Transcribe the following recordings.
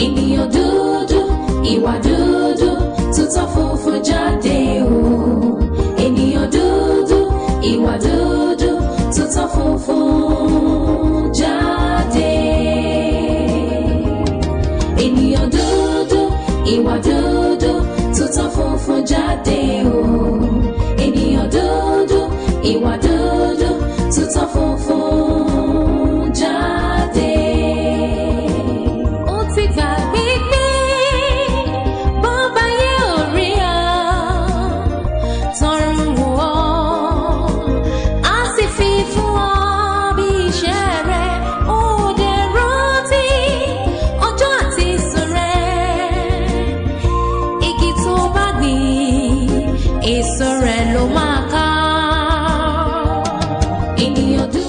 Eniyan dudu, ìwà dúdú, tuntun funfun jáde o. Eniyan dúdú, ìwà dúdú, tuntun funfun jáde. Eniyan dúdú, ìwà dúdú, tuntun funfun jáde o. Eniyan dúdú, ìwà dúdú, tuntun funfun jáde. Ó ti gbàgbé pé bọ́bá yé orí ọ, tọrùn wò ọ́, á sì fi fún ọ bí iṣẹ́ rẹ̀. Ó dẹ̀ rántí ọjọ́ àti sùn rẹ̀. Igi tó bá gbìn, èso rẹ̀ ló máa ká. Eniyan dúdú.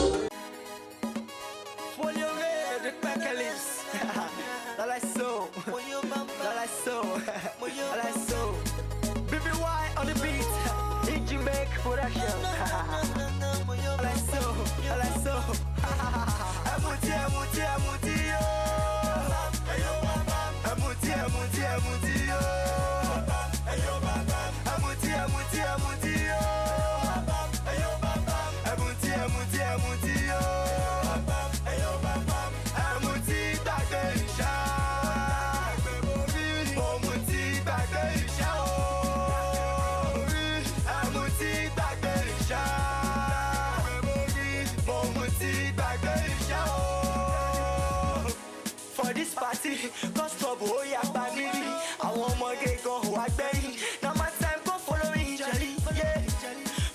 Cause trouble, oh yeah, baby. I want more gay go walk baby. Now my time go follow me, Johnny. Yeah.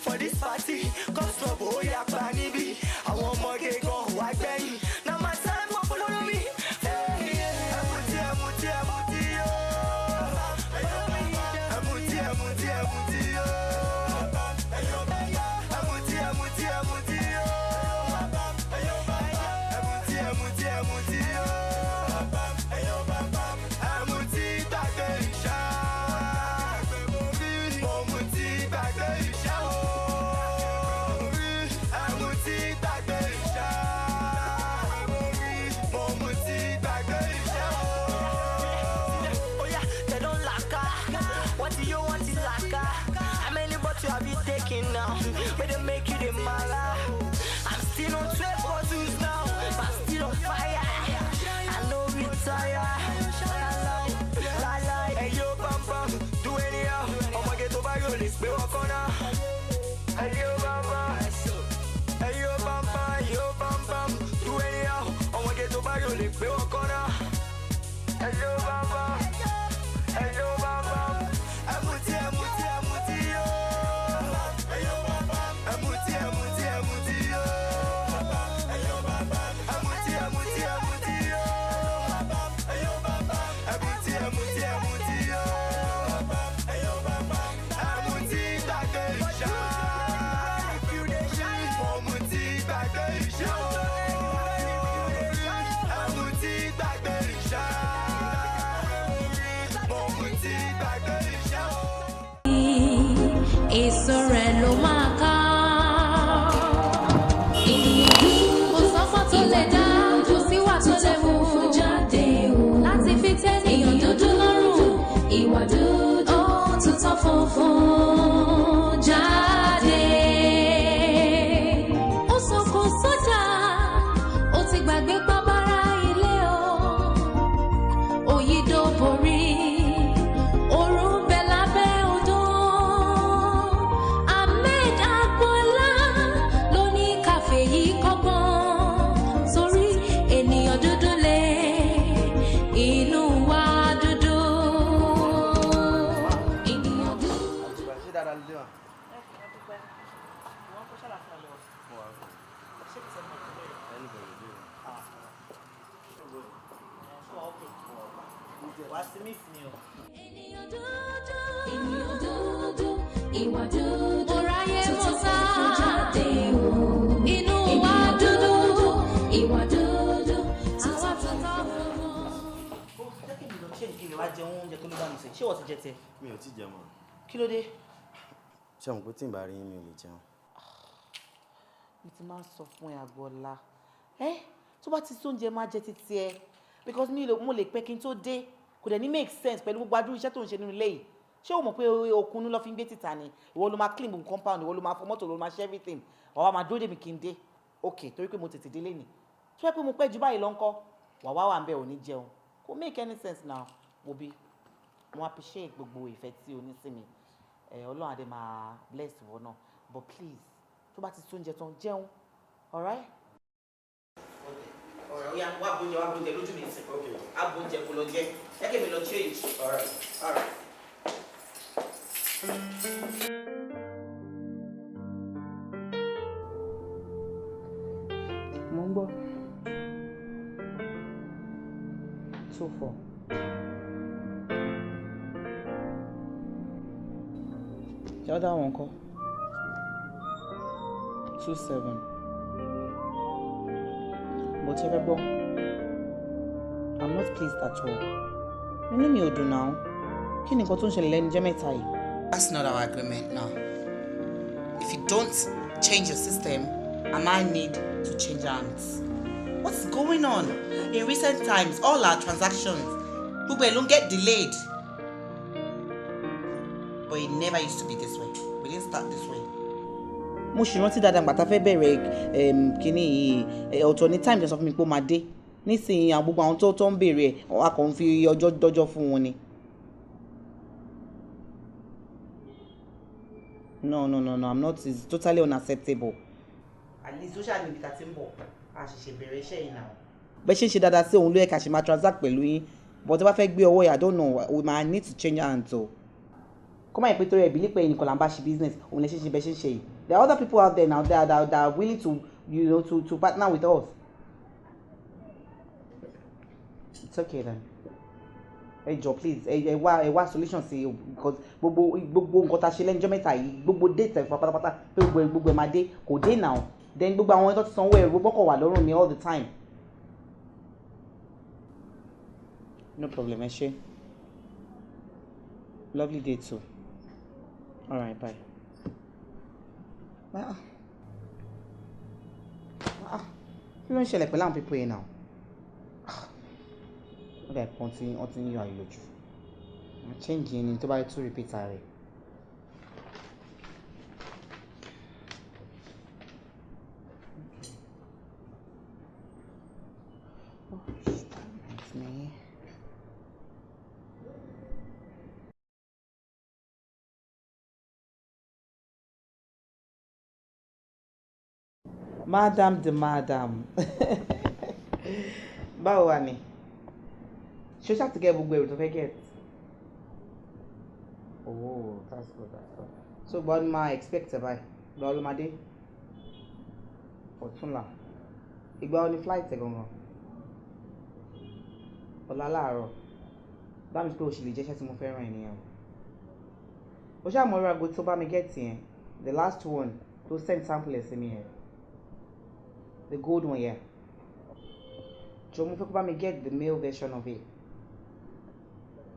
For this party, cause trouble, oh yeah, baby. I want more gay go walk baby. Now my time go follow me. Now, but they make you the mala. I'm still on 12 bottles now, but I'm still on fire. I know retire. Lie. Hey yo, bam bam, do anyhow. I'ma get over your list, be walk on now. Hey yo, bam bam, hey yo, bam bam, do anyhow. I'ma get over your list, be walk on now. Hey yo, bam bam, hey yo, bam bam. Amuti. Èso rẹ̀ ló máa ká. Eniyan dúdú, kò sọ́gbọ́n tó lè dá, kò síwà tó lè mú fún jáde o. Láti fi tẹ́ èèyàn dúdú lọ́rùn, ìwà dúdú, tuntun funfun jáde. Ó sọ kò sọ́jà, ó ti gbàgbé pàbàrà ilé o. Òyìnbó borí. Eniyan dúdú, ìwà dúdú, tuntun funfun jáde o. Inú wa dúdú, ìwà dúdú, tuntun funfun. Jẹ́ kí ìlú ṣe ìkiri wá jẹun oúnjẹ tó ló bá mi sè. Ṣé wọ́n ti jẹ tẹ? Mi ò tí jẹ mọ́. Kí ló dé? Ṣé àwọn pé tí n bá rí mi ò lè jẹun? Mo ti máa ń sọ fún ẹ Àgbọ̀lá. Tó bá ti sóúnjẹ máa jẹ títí ẹ. because mo lè pẹ́ kí n tó dé kò dẹ̀ ní make sense pẹ̀lú gbogbo adúrú iṣẹ́ tó ń ṣe nínú ilé yìí ṣé o mọ̀ pé okun ló fi ń gbé títà ni ìwọ ló máa clean gbogbo compound ìwọ ló máa fọ mọ́tò ló máa ṣe everything ọ̀wá máa dúró dè mí kí n dé ok torí pé mo tètè délé ni tó yẹ pé mo pẹ́ ju báyìí lọ ńkọ́ wà ń bẹ̀ ò ní jẹun kò make any sense now wo bí mo appreciate gbogbo ìfẹ́ tí o ní sí mi ọlọ́run adé máa bless ìwọ náà but please tó bá ti tún oúnjẹ tán jẹun alright. ọ̀rọ̀ ya wá bóúnjẹ lójú mi sí á bóúnjẹ kó lọ jẹ ẹ kí mi lọ change. alright. mo ń gbọ́ 2-4. The other one call 2-7. But terrible. I'm not pleased at all. Inú mi ò dùn now. Kí ni nǹkan tó ń ṣẹlẹ̀ lẹ́nu jẹ́ mẹ́ta yìí? That's not our agreement now. If you don't change your system, I might need to change hands. What's going on? In recent times, all our transactions, gbogbo ẹ̀ ló ń get delayed. But it never used to be this way. We didn't start this way. Mo ṣì rántí dáadáa gbàtà fẹ́ bẹ̀rẹ̀ kínní yìí ọ̀tọ̀ ní time sọ fún mi pé ó máa dé nísìnyí àwọn gbogbo àwọn tó ń béèrè ẹ̀ a kàn ń fi ọjọ́ dọ́jọ́ fún wọn ni. No, I'm not. It's totally unacceptable. At least social media ti ń bọ̀ a ṣẹ̀ṣẹ̀ bẹ̀rẹ̀ iṣẹ́ yìí náà. Bẹ́ẹ̀ ṣe ń ṣe dáadáa sí òun ló yẹ ká ṣe máa transact pẹ̀lú yín but tí wọ́n bá fẹ́ gbé ọwọ́ yà I don't know we might need to change hands o. Come on, Peter, I believe in Columbashi business. There are other people out there now that are willing to, to partner with us. It's okay then. Hey Joe, please. What solution see because gbogbo nǹkan tá ṣe lẹ́njọ́ mẹ́ta yìí gbogbo date pátápátá pé gbogbo máa dé kò dé now. Then gbogbo àwọn tó ti sanwó ẹrù gbogbo wà lọ́rùn mi all the time. No problem, ẹ ṣé. Lovely day too. All right, bye. Kí ló ń ṣẹlẹ̀ pẹ̀lú àwọn pípọ̀ yẹn náà? Ó dà pọ̀ tí wọ́n ti ń yọ àyè lójú. Wọ́n change yẹn ni tó bá yẹ tó repeat rẹ̀. That's me. Madam the madam. Báwo wà ní? Ṣé o ṣáà ti get gbogbo èrò tó fẹ́ get? Oh, that's good. So gbọ́dọ̀ máa expect ẹ̀ báyìí. Gbọ́dọ̀ ló máa dé? Ọ̀túnla. Ìgbà wo ni flight ẹ̀ gangan? Ọ̀la láàárọ̀. Bá mi pé o sì lè jẹ́ṣẹ́ tí mo fẹ́ ràn ẹ́ nìyẹn. O ṣáà mọ orí aago tó bá mi get yẹn. The last one tó send sample ẹ̀ sí mi yẹn. The gold one, yeah. So I'm going to get the male version of it.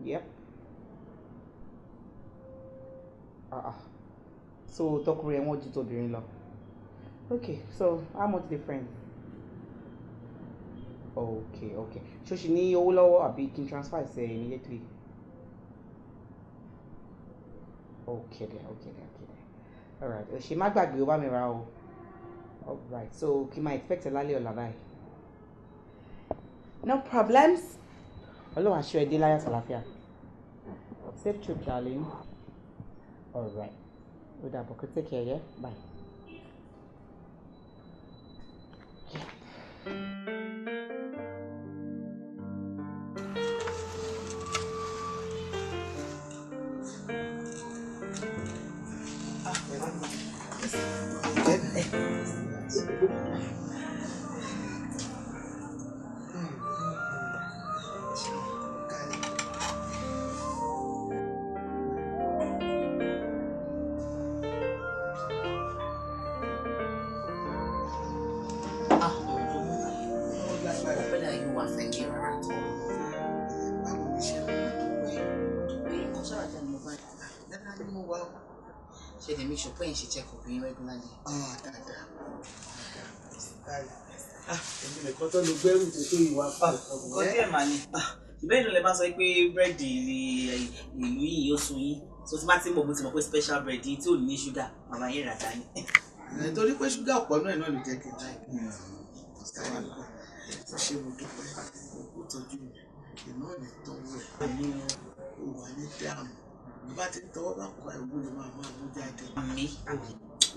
Yep. So talk really what you told me in law. Okay, so how much difference? Okay. So she need all or a big transfer say immediately. Okay then. Alright. She might back over me now. Alright, so you might expect a lally or lavai. No problems. Hello, I sure Delia Salafia. Safe trip, darling. Alright. With that book, take care, yeah? Bye. She make sure she check up regularly. èmi nìkan tó ló gbẹ́rù tó tó ìwà pa. Kò díẹ̀ mà ní. Ìbéèrè lè máa sọ pé búrẹ́dì ìlú yìí yóò sun yín. So tí bá ti mọ̀ mo ti mọ̀ pé special bread tí ò ní ṣúgà màmá yín rà dání. Nítorí pé ṣúgà ọ̀pọ̀ náà ló jẹ́ kí n láì. Ṣé mo dúpẹ́ ó tọ́jú mi ìná ò ní tọ́wọ́ ẹ̀ ó wà ní dáàmú bá ti tọwọ́ bá kọ ẹ̀wọ́ ló máa máa mú jáde. Àmì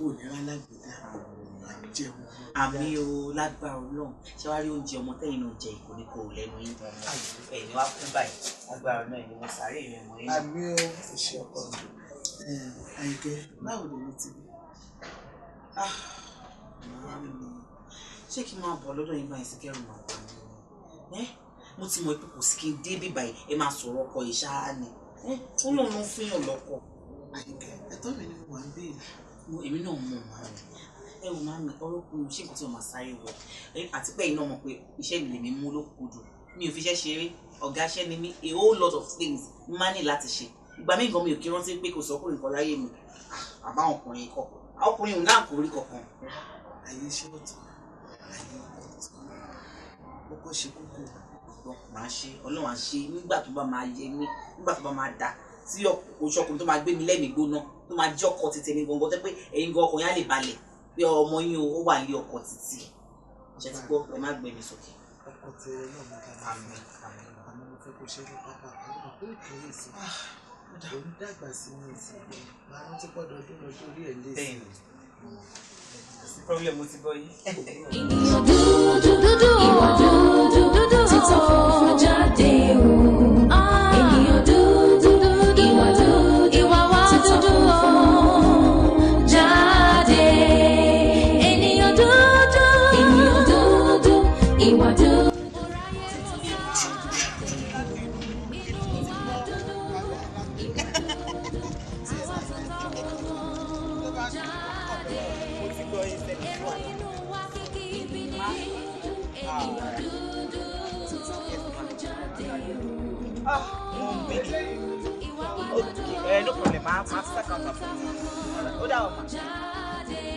ò ní alágbèdá jẹun. Àmì o lágbára Ọlọ́run ṣé wàá rí oúnjẹ ọmọ tẹ́yìn náà jẹ ìkóníkó lẹ́nu yín. Ẹ̀yin wá kú báyìí lágbára náà ẹ̀yin mo sáré ìrìn ọmọ yín. Àmì o ìṣe ọkọ mi. Àyìnkẹ́ báwo lè ní ti bí? Ṣé kí n máa bọ̀ lọ́dọ̀ yín báyìí sí kẹ́rù máa bọ̀ ní? Mo ti mọ̀ pé kò sí kí n dé bíbáyìí ẹ máa sọ̀rọ̀ ọkọ yìí ṣáá ni. Ó lóun ló ń fihàn lọ́kọ̀. Àyìnkẹ́ ẹ̀tọ́ mi ni mo wà ń béèrè. Èmi náà mọ̀ máa rẹ̀. Ẹ wò máa mi ọ̀rọ̀ kù ṣé nǹkan tí mo máa sáré wọ̀. Àti pé iná mọ̀ pé iṣẹ́ mi lèmi mú lókùnkùn. Mi ò fi iṣẹ́ ṣeré. Ọ̀gá iṣẹ́ ni mí a whole lot of things ní máa ní láti ṣe. Ìgbà míì gan mi ò kí rántí pé kò sọ́kùnrin kan láyé mi. Àbáwọn ọkùnrin kọ̀. Ọkùnrin ò náà kò rí kankan. Ayé ṣé ó tán. Ọkọ ṣe kókó. Máa ṣe Ọlọ́run á ṣe nígbà tó bá máa yẹ mí nígbà tó bá máa dà tí oṣù ọkùnrin tó máa gbé mi lẹ́mìí gbóná tó máa jẹ́ ọkọ títí mi gbọ̀ngàn tẹ́ pé ẹ̀yin gan ọkùnrin á lè balẹ̀ pé ọmọ yín ó wà ní ọkọ títí ṣe ti gbọ́ ẹ má gbé mi sókè. Ọkọ tí ẹ náà mo dára àmín àmọ́ mo fẹ́ kó ṣe ní pápá àkọ́kọ́ pé kìí sí òun dàgbà sí ní ìsìn àwọn tí gbọ́dọ̀ dún lọ sórí ẹ̀ lé sí. Problem mo ti gbọ́ yìí. Ènìyàn dúdú, ìwà dúdú, títọ́ funfun jáde o. Ènìyàn dúdú, ìwà wa dúdú jáde. Ènìyàn dúdú, ìwà dúdú. No problem, I'm stuck on the phone. Hold on, ma.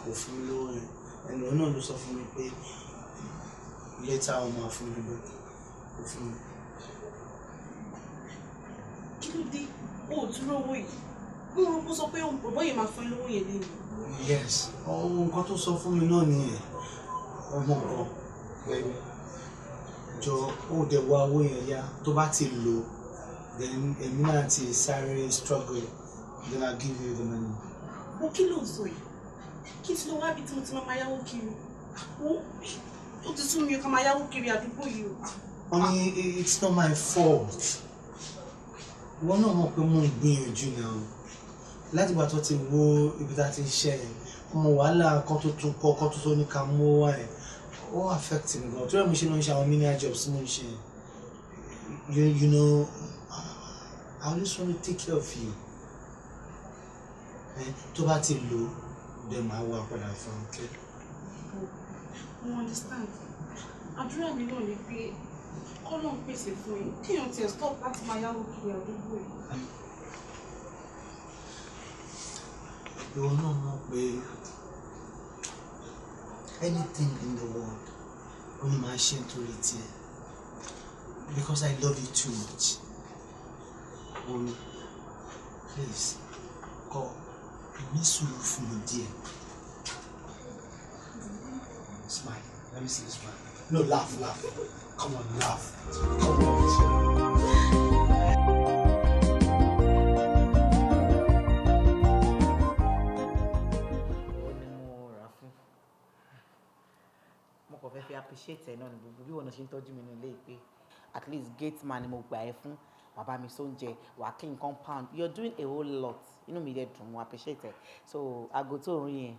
Kò fún mi lówó yẹn ẹnu náà ló sọ fún mi pé létà ó máa fún mi lọ kò fún mi. Kí ló dé o ò tún lówó yìí mo rò kó sọ pé bọ̀bọ́ yìí máa fún ẹ lówó yẹn lẹ́nu. Yes ohun nǹkan tó sọ fún mi náà nìyẹn ọmọ kan pẹ̀lú jọ ó dẹ̀ wá owó yẹn yá tó bá ti lò then èmi náà ti sáré struggle then I'll give you the money. Mo kí ló ń sọ yìí kí tí ló wá bí tí mo ti máa yáwó kiri ó ti sún mi ká máa yáwó kiri àdúgbò yìí o. Honey, it's not my fault. Wọ́n náà mọ̀ pé mo ń gbìyànjú náà láti ìgbà tó ti wo ibi tá a ti ń ṣe ẹ̀ ọmọ wàhálà kan tó tún kọ́ kan tó tó ní ká mú wá ẹ̀ ó affect me gan tó yẹ mo ṣe ló ń ṣe àwọn menial jobs mo ń ṣe you know I always want to take care of you tó bá ti lò dẹ̀ máa wá padà fún un. Mo understand àdúrà mi náà ni pé kọ́lọ́ ń pèsè fún yín kéèyàn tiẹ̀ stop láti máa yáwó kiri àdúgbò yìí. Ìwọ náà mọ̀ pé anything in the world ó ní máa ṣe nítorí tiẹ̀ because I love you too much. Please kọ́ ní sùúrù fún mi díẹ̀. Smile. Let me see you smile. No, laugh. Come on, laugh. Come on. Mo kàn fẹ́ fi appreciate ẹ náà ní gbogbo bí wọn ṣe ń tọ́jú mi nílé pé at least gate man ni mo gbà ẹ fún bàbá mi sóúnjẹ wà clean compound you're doing a whole lot inú mi dẹ̀ dùn mo appreciate ẹ so aago tó rí yẹn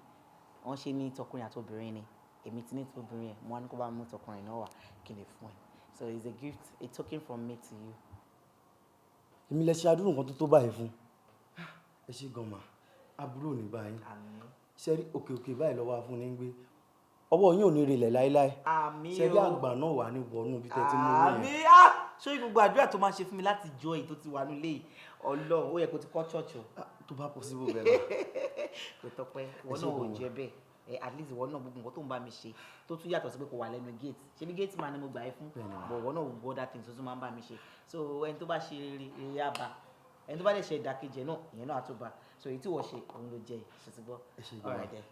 wọ́n ṣe ní tọkùnrin àti obìnrin ni èmi ti ní tobìnrin ẹ̀ mo wá ní kó bá mú tọkùnrin náà wá kí n lè fún ẹ so it's a gift a token from me to you. èmi lẹ ṣe adúrú nǹkan tó báyìí fún ẹ ṣe gan ma àbúrò ní báyìí ṣe rí òkè báyìí lọ́wọ́ fún ní gbé ọwọ́ yín ò ní relẹ̀ láéláé ṣe rí àgbà náà wà ní wọnú bí tẹ́ ti mú yẹn. ṣé gbogbo àdúrà tó máa ṣe fún mi láti jọ èyí tó ti wà nílé yìí Ọlọ́run ó yẹ kó ti kọ́ ṣọ́ọ̀ṣì tó bá possible bẹ́ẹ̀ náà. kò tọpẹ́ ìwọ náà ò jẹ bẹ́ẹ̀ at least ìwọ náà gbogbo nǹkan tó ń bá mi ṣe tó tún yàtọ̀ sí pé kò wà lẹ́nu gate ṣé bí gate máa ní mo gbà ẹ́ fún but ìwọ náà gbogbo other things tó tún máa ń bá mi ṣe so ẹni tó bá ṣe rere á bá ẹni tó bá lè ṣe ìdàkejì náà ìyẹn náà á tó bá so èyí tí wọ́n ṣe òun ló jẹ ṣe ti gbọ́ all right then.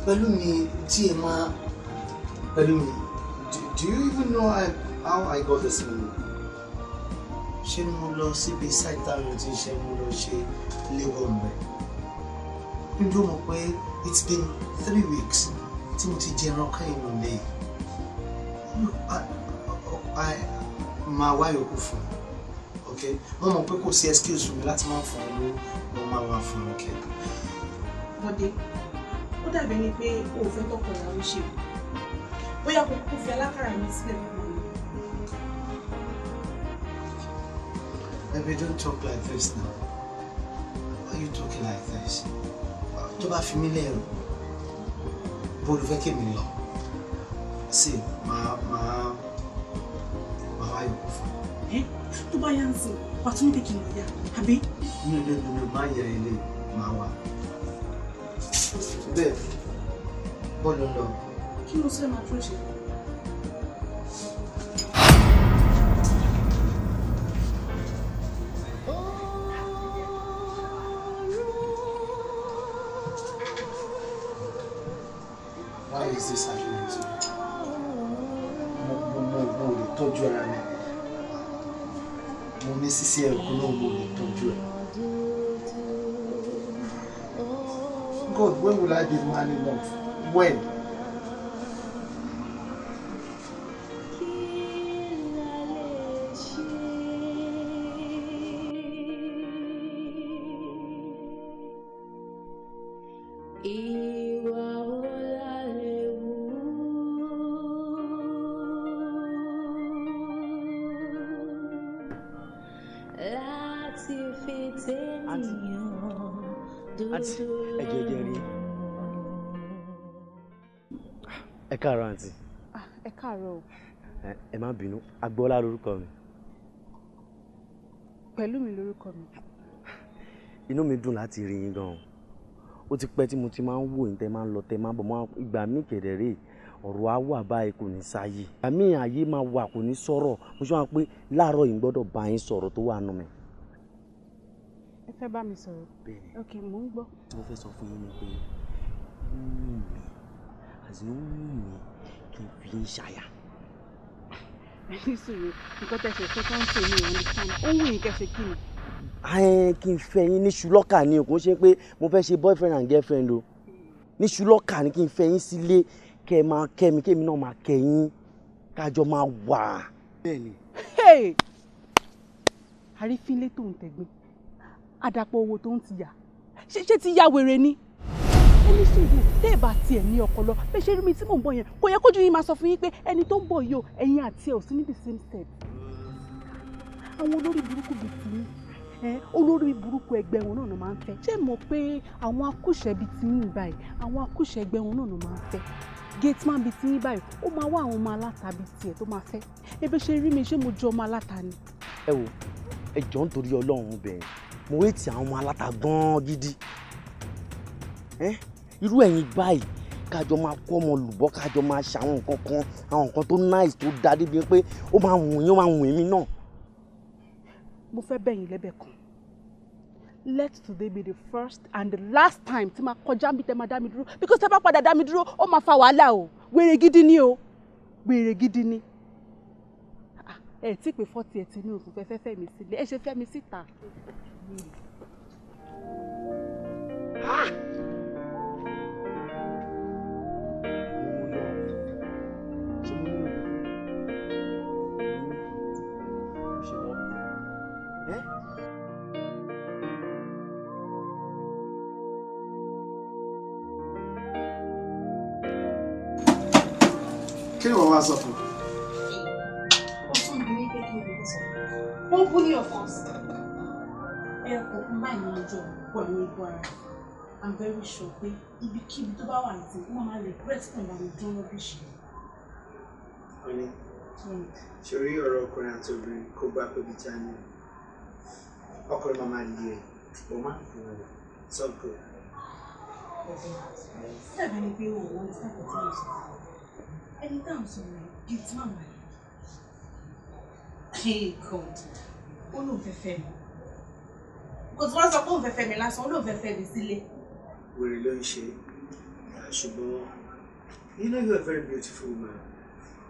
pẹ̀lú mi tí ẹ máa pẹ̀lú mi do you even know how I got this money? ṣé mo lọ síbi site táwọn ti ṣe mo lọ ṣe labour mbẹ níjó mọ̀ pé it's been 3 weeks tí mo ti jẹ ẹran káyìn nù lẹ́yìn máa wá yòókù fún ok mo mọ̀ pé kò sí excuse fún mi láti máa fún ọ ló máa wá fún ok. Bọ́dé ó dàbí ẹni pé o ò fẹ́ tọkọ ìyàwó ṣe bóyá kò kúkú fi alákàrà mi sílẹ̀ fún mi. Baby, don't talk like this now. Why are you talking like this? Tó bá fi mí lẹ́rù bó ló fẹ́ kí mi lọ sí máa wá yòókù fún ẹ tó bá yá ń sìn wàá tún ní pé kí n lọ yá àbí. mi máa yẹ ilé máa wá bẹ́ẹ̀ bọ́ọ̀lù lọ. kí ló sọ máa tún ṣe. Why is this happening to me? Mo lè tọ́jú ara mi. Mo ní sísí ẹ̀kú náà mo lè tọ́jú ẹ̀. God, when will I be man enough? When? Àǹtí ẹ̀jẹ̀ rí ẹ káàárọ̀ àǹtí. ẹ káàárọ̀ o. ẹ má bínú Agboola lórúkọ mi. Pẹ̀lú mi lórúkọ mi. Inú mi dùn láti rí yín gan-an ó ti pẹ́ tí mo ti máa ń wò yín tẹ́ máa ń lọ tẹ́ máa ń bọ̀ mọ́ ìgbà míì kẹ̀dẹ̀rẹ́ ọ̀rọ̀ á wà báyìí kò ní sáyé ìgbà míì ayé máa wà kò ní sọ̀rọ̀ mo ṣe wọn pé láàárọ̀ yìí gbọ́dọ̀ bá yín sọ̀rọ̀ tó wà nù mí. Ẹ fẹ́ bá mi sọ̀rọ̀? Bẹ́ẹ̀ni. Ok, mò ń gbọ́. Tí mo fẹ́ sọ fún yín ni pé ó wù mí kí n fi yín ṣàyà. Ẹni sùúrù nǹkan tẹ̀sẹ̀ tó tó ń tè mí understand ó wù yín kẹsẹ̀ kí ni. Kí n fẹ́ yín ní ṣùlọ́kà ni kò ṣe pé mo fẹ́ ṣe boyfriend and girlfriend o ní ṣùlọ́kà ni kí n fẹ́ yín sílé kẹ́ ẹ máa kẹ́ mi kémi náà máa kẹ́ yín kájọ máa wà. Bẹ́ẹ̀ni. Àrífínlé tó ń tẹ̀gbìn àdàpọ̀ owó tó ń ti yà ṣé ti ya wèrè ni. Ẹni sùúrù tẹ́ ẹ bá tiẹ̀ ní ọpọlọ bẹ́ẹ̀ ṣe rí mi tí mò ń bọ̀ yẹn kò yẹ kójú yín máa sọ fún yín pé ẹni tó ń bọ̀ yìí o ẹ̀yin àti ẹ̀ ò sí ní the same step. Àwọn olórí burúkú bíi tiyín olórí burúkú ẹgbẹ́ wọn náà máa ń fẹ́. Ṣé mọ̀ pé àwọn akúṣẹ̀ bíi tiyín báyìí àwọn akúṣẹ̀ ẹgbẹ́ wọn náà máa ń fẹ́. Gateman bíi tiyín báyìí ó máa wá àwọn ọmọ aláta bíi tiẹ̀ tó máa fẹ́. Ebe ṣe rí mi ṣé mo jọ ọmọ aláta ni. Ẹ wo ẹ jọ̀ọ́ nítorí Ọlọ́run bẹ̀rẹ̀ mo wé ti àwọn ọmọ aláta gan-an gidi irú ẹ̀yin báyìí kájọ máa kó ọmọ lùbọ́ kájọ máa ṣe àwọn nǹkan kan àwọn nǹkan tó nice tó dáa débi pé ó máa wù yín ó máa wù mí náà. Mo fẹ́ bẹ̀yìn lẹ́bẹ̀ kan let today be the first and the last time tí máa kọjá bí tẹ́ máa dá mi dúró because tẹ́ bá padà dá mi dúró ó máa fa wàhálà o wèrè gidi ni o wèrè gidi ni ẹ tí pé 40 ẹ ti ní òkú fẹ́ mi sílé ẹ ṣe fẹ́ mi síta. Kí ni wọ́n wá sọ fún? Wọ́n bú ní ọ̀fọ́s. Ẹ̀kọ́ fún báyìí ní ọjọ́ pẹ̀lú ìbò ara. I'm very sure pé ibikíbi tó bá wà ní ti wọ́n máa regret fún ìbámu tó ń rọ́bì ṣe. Ọ̀ní, ṣorí ọ̀rọ̀ ọkùnrin àti obìnrin kó gbá pé bí já ní ọkùnrin máa máa lé ẹ̀ bó má fi wọn lọ sọ́gbó. Sílẹ̀ ni pé òun wọ́n ti sábà tí mo sọ. Ẹni táwọn sọ̀rọ̀ ẹ̀ gift máa wà. Hey God, ó lóun fẹ́ fẹ́ mi. Kò tí wọ́n sọ pé òun fẹ́ fẹ́ mi lásán, ó lóun fẹ́ fẹ́ mi sílé. Wèrè ló ń ṣe ṣùgbọ́n you know you are a very beautiful woman.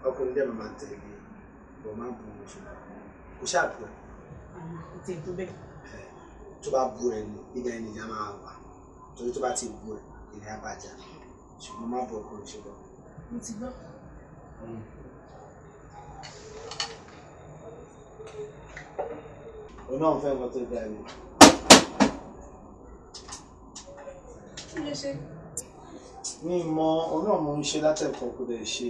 Ọkùnrin dẹ́ máa tẹ̀lé bọ̀ máa bù ú ṣùgbọ́n kò ṣáà bù ẹ̀. Kò tí ì tó bẹ́ẹ̀. Tó bá bù ẹ̀ ní ibẹ̀ ni ìjà máa wà torí tó bá ti bù ẹ̀ ilẹ̀ abàjá ṣùgbọ́n má bù ọkùnrin ṣùgbọ́n. Mo ti gbọ́. Òun náà fẹ́ nǹkan tó dáa ni. Kí ló ṣe? Mi mọ òun náà mo ń ṣe látẹ̀kọ̀ kó dẹ̀ ṣe.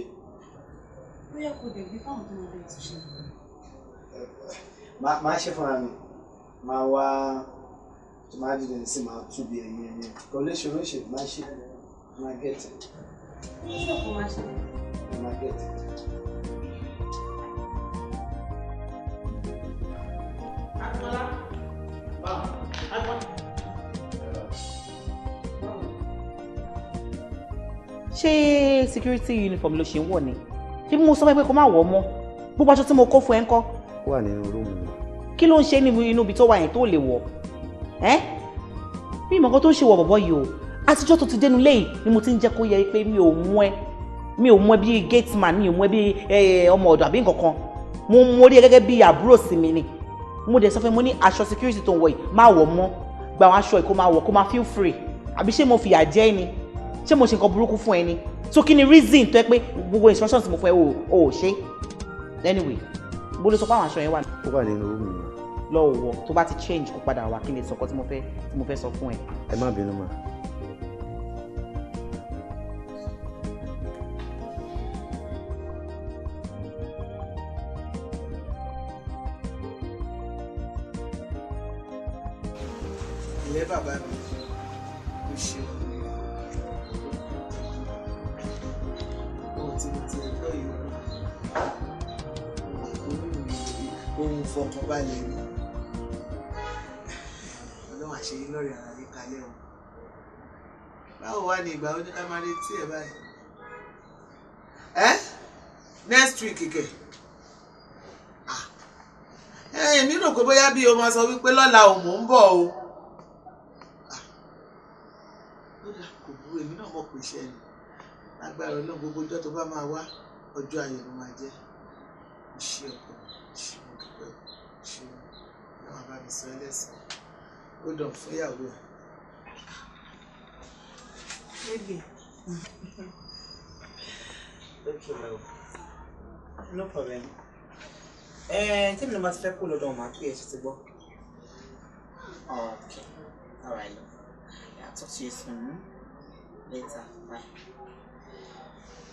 Bóyá kò dẹ̀ gbé fáwọn tó máa bẹ̀rẹ̀ tó ṣe. Máa ṣe fúnra mi. Máa wá tó máa dìde sí máa tú bí ẹyin ẹyin. Kò lè ṣòro ṣe máa ṣe máa gẹ̀tì. Ní ṣọ́ọ̀kù máa ṣe. Máa gẹ̀tì. Ṣé security uniform ló ṣe ń wọ̀ ni? Ṣé mo sọ pé kó má wọ̀ mọ́? Gbogbo aṣọ tí mo kó fún ẹ ńkọ́? Ó wà nínú rúùmù mi. Kí ló ń ṣe nínú ibi tó wà yẹn tó lè wọ̀? Bí ìmọ̀ kan tó ń ṣe wọ̀ bọ̀bọ̀ yìí o. Àtijọ́ tó ti dénú léyìí ni mo ti ń jẹ́ kó yẹ pé mi ò mú ẹ bí gate man, mi ò mú ẹ bí ọmọ ọ̀dọ̀ àbí nǹkan kan. Mo rí ẹ gẹ́gẹ́ bí àbúrò sí mi ni. Mo dẹ̀ sọ fún ẹ mo ní aṣọ security tó ń wọ̀ yìí má wọ̀ mọ́. Gba àwọn aṣọ yìí kó máa wọ̀ kó máa feel free. Àbí ṣé mo fìyà jẹ ẹ́ ni? Ṣé mo ṣe nǹkan burúkú fún ẹ ni? So kí ni reason tó ẹ pé gbogbo instructions mo fún ẹ o ò ṣe? Anyway, bó ló sọ pé àwọn aṣọ yẹn wà? Ó wà nínú rúùmù mi. Lọ́wọ́ wọ tó bá ti change kó padà wá kí ni sọ̀kọ́ tí mo fẹ́ sọ fún ẹ. Ẹ má bínú mà. Ilé bàbá mi kò ṣe ohun tí mo ti ẹgbọ́ yìí ohun fọkànbalẹ̀ ni ọlọ́run àṣeyí lọ́rẹ̀ ara yìí kalẹ̀ o. Báwo wá ní ìgbà oní ká máa retí ẹ̀ báyìí? Next week kẹ̀. Èmi rò pé bóyá bí o máa sọ wípé lọ́la òun mò ń bọ̀ o. Kò burú, èmi náà mọ̀ pé iṣẹ́ ni agbára Ọlọ́run gbogbo ọjọ́ tó bá máa wá ọjọ́ ayọ̀ ló máa jẹ́. Ṣé ọkọ ṣe mo dúpẹ́ ṣe àwọn bá mi sọ ẹlẹ́sìn ó dàn fún ìyàwó ẹ̀. Baby. Okay, love. No problem. Tí mi ló máa ti fẹ́ kó lọ́dọ̀ ọmọ àti ẹ̀ ṣe ti gbọ́. Okay. All right, love. Yeah, I'll talk to you soon. Later. Bye.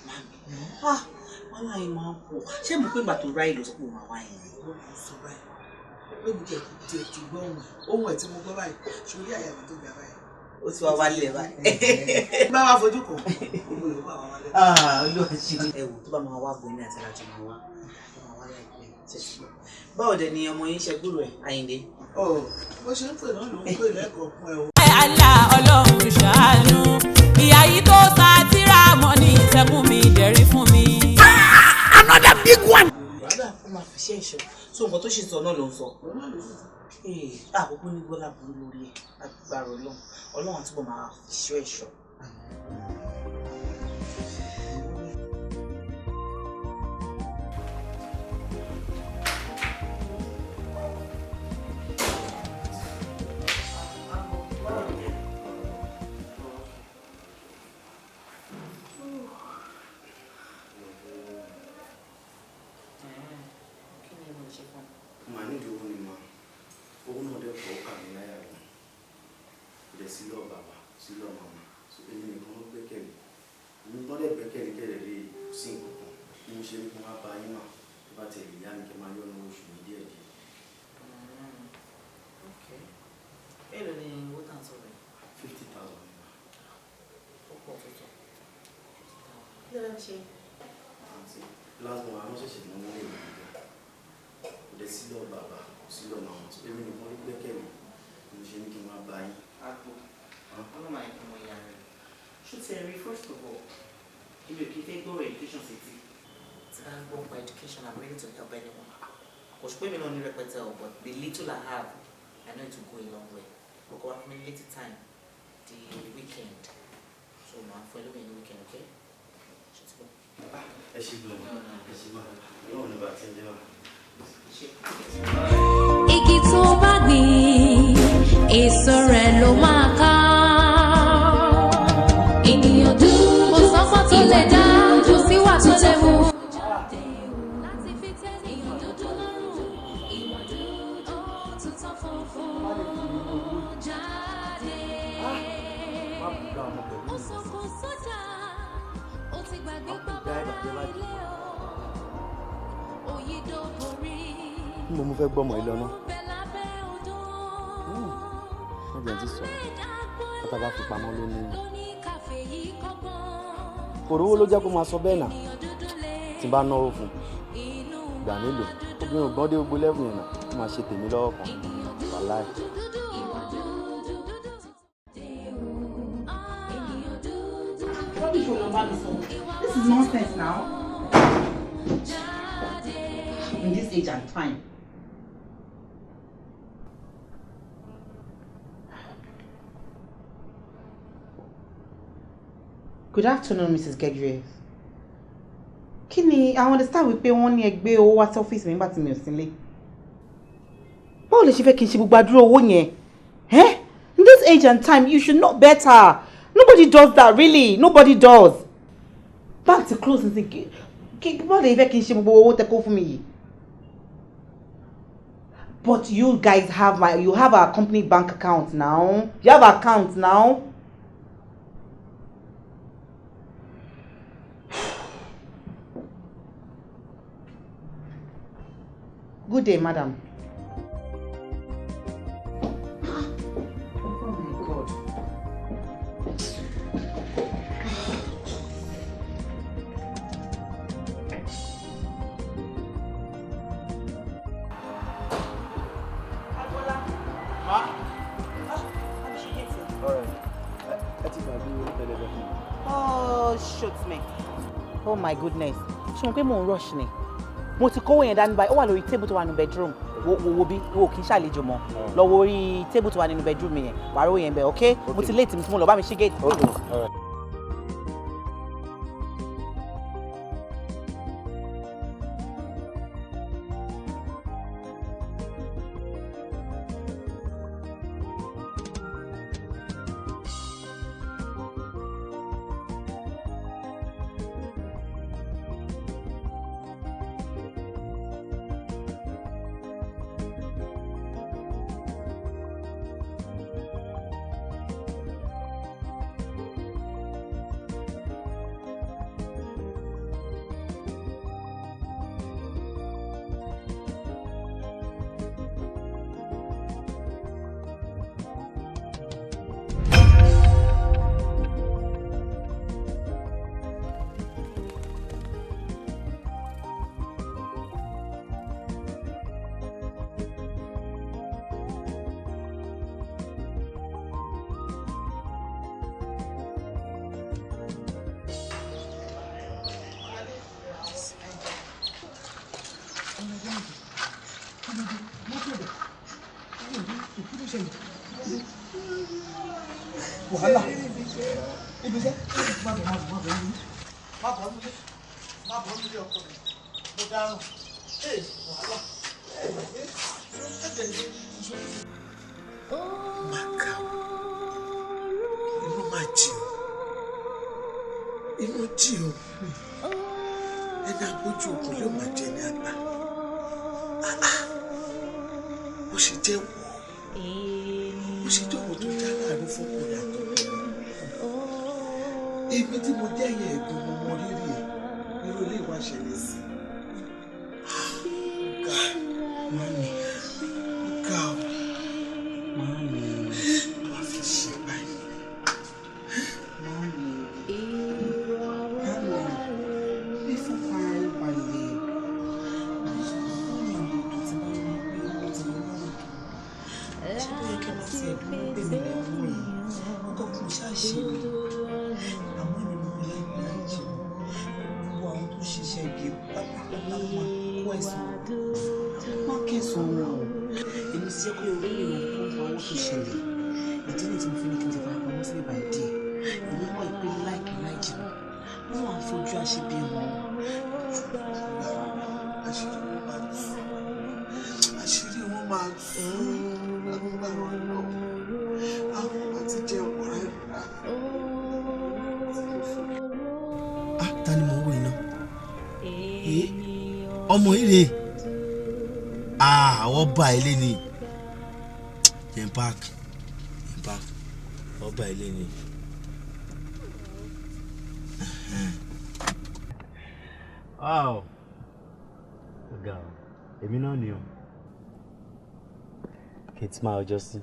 Mami. Wọ́n láyé máa ń pọ̀. Ṣé mo pé ìgbà tó ráyè lọ sọ pé mo máa wá yẹn ni? Ó kò sọ báyìí. Lóbi jẹ́ ti gbọ́ ohun ẹ̀ tí mo gbọ́ báyìí. Ṣorí àyà mi tó gbà báyìí. Ó ti wá wálé ẹ̀ báyìí. Bá wa fojú kàn. Gbogbo ìlú bá wa wálé. Olúwa ṣe. Ẹ wò tó bá máa wá gbóni àti alájọ máa wá. Báwo dẹ̀ ni ọmọ yín ṣe gbúrò ẹ̀ Àyìndé? Bó ṣe ń pè náà ló ń pè lẹ́kọ̀ọ́ fún ẹ o. Àlà Ọlọ́run ṣàánú ìyá yìí tó sa tíra mọ́ ní ìṣẹ́kùn mi dẹ̀rí fún mi. Another big one. Bàbá ó máa fi ṣe ìṣọ́ tó nǹkan tó ṣe sọ náà ló ń sọ. Àkókò ní gbọ́dọ̀ burú lórí ẹ̀ agbára Ọlọ́run àtúbọ̀ máa fi ṣọ́ ẹ̀ṣọ́. dẹ̀ sí lọ́ọ̀ bàbá sí lọ́ọ̀ màmá so èmi nìkan ló gbẹ́kẹ̀lé èmi tó dẹ̀ gbẹ́kẹ̀lé kẹ̀lẹ̀ rí sí nǹkan bí mo ṣe ní kí wọ́n bá yín mà tó bá tẹ̀lé ìyá mi kí n máa yọ̀ ní oṣù mi díẹ̀ díẹ̀. Èló ni owó tà ń sọ̀rọ̀ yìí? 50,000 naira. Ó pọ̀ tó tọ̀. Kí ló fẹ́ ṣe? Àǹtí last one àwọn ṣẹ̀ṣẹ̀ ní wọ́n lè rí ìgbà kò dẹ̀ sí lọ́ọ̀ bàbá sí lọ́ọ̀ màmá so èmi nìkan ló gbẹ́kẹ̀lé mo ṣe ní kí n máa bá yín. Àgbo. Ọlọ́mọ àìkú mọ ìyá rẹ̀. Ṣó ti rí first of all, ibi òkè fẹ́ gbọ́ education city. Tí bá ń gbọ́ for education, I'm ready to help anyone. Kò sí pé mi náà ní rẹpẹtẹ o, but the little I have, I know it will go a long way. We'll go out for me later time, the weekend. So, man, follow me in the weekend, okay? Let's go. Ẹ ṣe gbọ́ ẹ ṣe gbọ́ náà ní bàtí ń jẹ́ wà. Igi tó bá gbìn èso rẹ̀ ló máa ká. Ènìyàn dúdú kò sọ́kọ́ tó lè dá kò síwà tó lè wù. Láti fi tẹ́ ènìyàn dúdú lọ́rùn ìwà dúdú tuntun funfun jáde. Ó sọkò sójà ó ti gbàgbé bàbá ilé o òyìnbó borí. Mo fẹ́ gbọ́mọ ilé ọ̀nà. Wọ́n jẹ́ ti sọ̀rọ̀. Ọ̀tá bá fi pamọ́ ló ní. Òrówó ló jẹ́ kó máa sọ bẹ́ẹ̀ náà. Tí n bá náwó fún un. Gbà nílò. Obìnrin ò gbọ́n dé gbogbo lẹ́bùn yẹn náà. Ó máa ṣe tèmi lọ́wọ́ kan. Wàláì. This is nonsense now. In this age, I'm fine. Good afternoon, Mrs. Gedries. Kí ni, I understand wípé wọ́n ní ẹ gbé owó wá sí ọ́fíìsì mi nígbà tí mi ò sí nílé. Báwo lè ṣe fẹ́ kí n ṣe gbogbo àdúrà owó yẹn? In this age and time, you should know better. Nobody does that, really. Nobody does. Bank ti close ní sí báwo lè fẹ́ kí n ṣe gbogbo owó tẹ́ kó fún mi yìí? But you guys have our company bank account now. You have account now. Good day, madam. Oh my God. Oh, shoot me. Oh my goodness. Ṣé mo pé mo ń rush ni? Mo ti kówó yẹn dání báyìí, ó wà lórí table tó wà nínú bedroom. Wo bí wo kì í ṣàlejò mọ́. Lọ wo orí table tó wà nínú bedroom yẹn. Wàá rówó yẹn bẹ́ẹ̀, okay? Mo ti late mi tí mo lọ bá mi ṣí gate. Wàhálà. Ibi iṣẹ́. Má bọ̀ nílé ọkọ mi. Mo dáràn. Wàhálà. Màkà. Inú máa jì o. Inú jì o. Ẹni àgbójú òkú ló máa jẹ ní àgbà. Ó ṣe jẹ́ wọ̀. Ó ṣe jọ̀wọ́ tó já láàrin fọkùnrin àtọkùnrin. Èmi tí mo jẹ́ ìyá ẹ̀gbọ́n mo mọ rírì ẹ̀ irú ilé ìwà ṣẹlẹ̀ sí. Mami. Ga ọ̀. Mami. Wọ́n fi ṣe báyìí. Mami. Mami. Bí fún fara yín balẹ̀. Mami àwọn ètò tí bá rí pé ó ti mú lọ́rùn. Ṣé ó yẹ kí wọ́n ti ẹ̀dùn mọ́ bèmí lẹ́kún yìí? Ọkọ̀ kò ṣàṣe mi. Àmọ́ èmi mọ̀ pé láìpẹ́ láì jẹ́ gbogbo àwọn tó ṣiṣẹ́ ibi pátápátá ló máa kó ẹ̀sùn. Má kẹsàn-án wọn o. Èmi sì jẹ́ kó orí ìrìn àjò fún àwọn tó ṣẹlẹ̀. Ìdí ni tí mo fi ní kí n ti fara pamọ́ sílẹ̀ báyìí díẹ̀. Èmi mọ̀ pé láìpẹ́ láì jẹ́ wọ́n wá fojú àṣebí wọn. Àṣírí wọn máa tú. Àṣírí wọn máa tú. Lágbára Ọlọ́run. Àwọn àti jẹ́ ọ̀rẹ́ rà. Ta ni mo ń wò iná? Ọmọ ire ọba ilé ni yẹn park ọba ilé ni. Ọ̀gá èmi náà ni o kì í ti máa ọjọ́ sí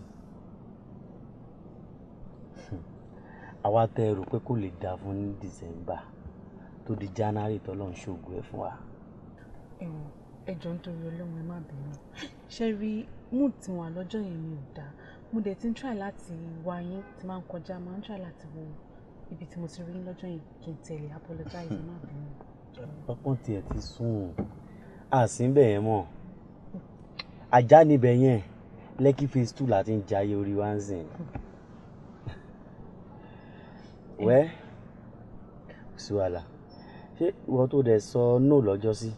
àwa tẹ ẹrù pé kò lè dà fún ní December tó di January tọ́lọ́ ń ṣògo ẹ̀ fún wa. Ẹjọ́ nítorí Ọlọ́run ẹ má bínú ṣe rí mood tí wọ́n lọ́jọ́ yẹn mi ò dáa mo dẹ̀ ti ń try láti wá yín tí máa ń kọjá máa ń try láti wo ibi tí mo ti rí lọ́jọ́ yẹn kí n tẹ̀lé apologize ẹ má bínú. Ọpọ́n tiẹ̀ ti sùn àsínbẹ̀ yẹn mọ̀ ajá níbẹ̀ yẹn Lekki phase 2 láti ń jayé orí wá ń sìn. Wẹ́ sí wàhálà ṣé ìwọ tó dẹ̀ sọ no lọ́jọ́ sí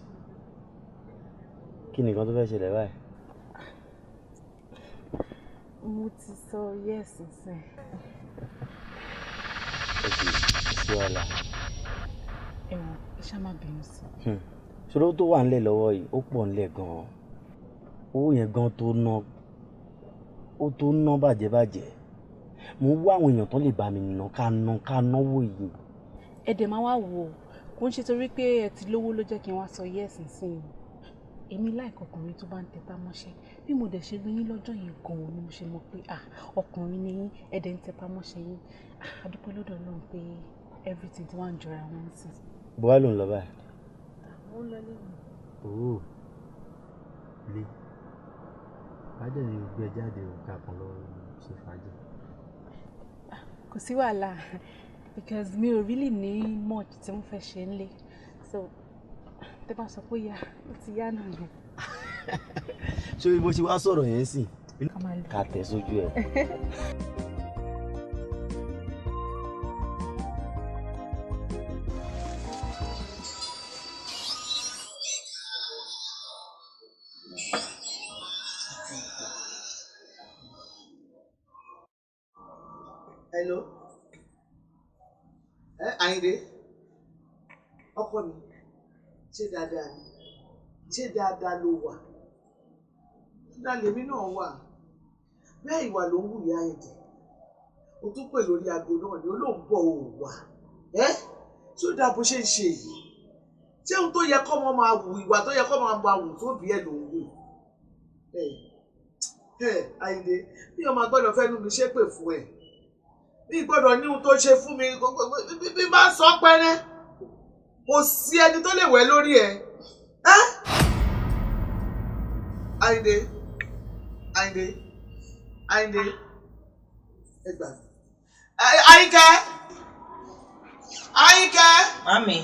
kí nìkan tó fẹ́ ṣẹlẹ̀ báyìí. Mo ti sọ yes nsìn. Sí wàhálà. Ẹ̀wọ̀n ẹ ṣá má bínú sí. Ṣòro tó wà nílẹ̀ lọ́wọ́ yìí ó pọ̀ nílẹ̀ gan-an owó yẹn gan tó ná bàjẹ́ mo ń wá àwọn èèyàn tó lè bá mi ná ká náwó yìí. Ẹ dẹ̀ máa wá wò ó kò ń ṣe torí pé ẹ ti lówó ló jẹ́ kí n wá sọ yes nsìn o èmi láìka ọkùnrin tó bá ń tẹpá mọ́ṣẹ́ bí mo dẹ̀ ṣe rí yín lọ́jọ́ yẹn gan-an ni mo ṣe mọ̀ pé ọkùnrin ni yín ẹ dẹ̀ ń tẹpá mọ́ṣẹ́ yín adúpẹ́ lọ́dọ̀ Ọlọ́run pé everything ti wá ń jọra wọn sí. bọ́wá ló ń lọ báyìí. ó ń lọ lẹ́yìn. ooo ilé bàjẹ́ ni gbé jáde òkà kan lọ ṣe fàájì. Kò sí wàhálà because mi ò really ní much tí mo fẹ́ ṣe nílé so tẹ́ bá sọ pé yá ó ti yá náà yẹn. ṣé bó ṣe wá sọ̀rọ̀ yẹn sì ká tẹ̀ sójú ẹ̀. Hello. Àyìndé. Ọkọ mi. Ṣé dáadáa ni? Ṣé dáadáa ló wà? Dáadáa lèmi náà wà. Bẹ́ẹ̀ ìwà ló ń wù ní Àyìndé. O tún pè lórí aago náà ni ó lóun bọ̀ ò wà. Ṣé ó dáa bó ṣe ń ṣe yìí? Ṣé ohun tó yẹ kọ́mọ máa wù ìwà tó yẹ kọ́mọ máa wù tó bí ẹ̀ ló ń wù? Àyìndé, bí ọmọ gbọ́dọ̀ fẹ́ nu mi ṣépè fún ẹ. Bí gbọ́dọ̀ ní ohun tó ṣe fún mi bí bá sọ pẹ́rẹ́ kò sí ẹni tó lè wẹ̀ lórí ẹ̀. Àyìndé ẹ gbà mí. Àyìnkẹ́. Mami.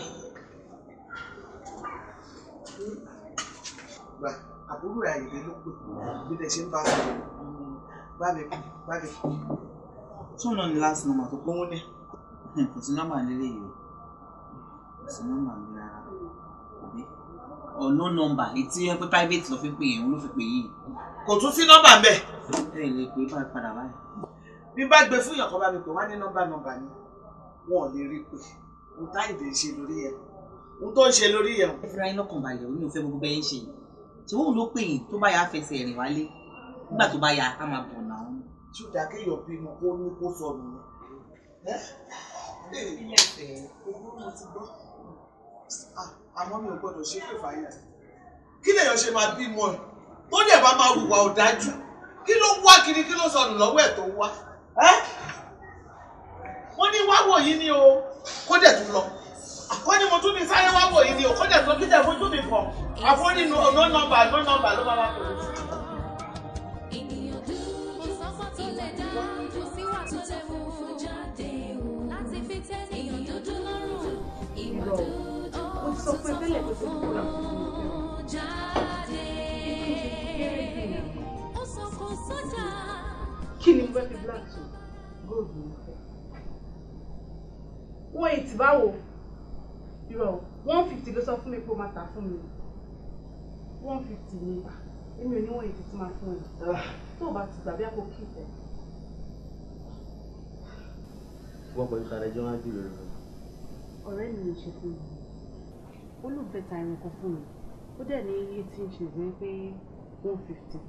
Gbà àbúrò Àyìndé ló pè bí tẹ̀ ṣe ń bá sọ̀rọ̀ bá mi kú. Tí wọ́n lọ ní last number tó pọ́n ní kò sí nọ́mbà nílé yìí kò sí nọ́mbà ní rárá òbí no number etí ẹ pé private lọ fi pè yẹn ló fi pè yìí. Kò tún sí nọ́mbà ń bẹ̀. ẹ lè pè é padà báyìí. Bí bá gbé fún ìyàkọ́ bá mi pè wá ní nọ́mbà ni wọn ò lè rí pé ohun táyìndé ṣe lórí ẹ̀ ohun tó ń ṣe lórí ẹ̀. ẹ fura yín lọ́kàn balẹ̀ òní ò fẹ́ gbogbo bẹ́ẹ̀ ń ṣe yìí ṣé òun ló pè yín tó bá yà á fẹsẹ̀ rìn wálé nígbà tó bá yà á máa bọ̀ náà. ṣùgbọ́n akéèyàn bínú kó ní kó sọnù ni. ilé ìfẹ́ owó mo ti gbọ́ àmọ́ mi ò gbọ́dọ̀ ṣe pé fàyà kí lèèyàn ṣe máa bímọ ẹ̀ tó dẹ̀ bá máa hùwà ọ̀dájú kí ló wá kiri kí ló sọnù lọ́wọ́ ẹ̀ tó wá. wọ́n ní wá wò yìí ni o kó dẹ̀ tún lọ wọ́n ní mo tún ní sáré wá wò yìí ni o kó dẹ̀ tún kí dẹ̀ fojú mi kàn àfọ́ nínú no number ló bá wá pẹ̀lú. Mo ti sọ fún ẹ tẹ́lẹ̀ pé kò tó lọ kí ni mo fẹ́ fi black ṣe gold ni mo fẹ́. 180 báwo irọ́ 150 ló sọ fún mi pé ó máa tà fún mi 150 ni èmi ò ní 180 tí máa fún ẹ tó o bá ti gbàgbé àpò kí ìfẹ́. wọ́n pẹ̀lú tààrẹ jọ wájú rẹ̀ rẹ̀. ọ̀rẹ́ mi ò ṣe fún mi olùfẹ́ ta irun kan fún mi ó dẹ̀ ní 18 inches ní pé 150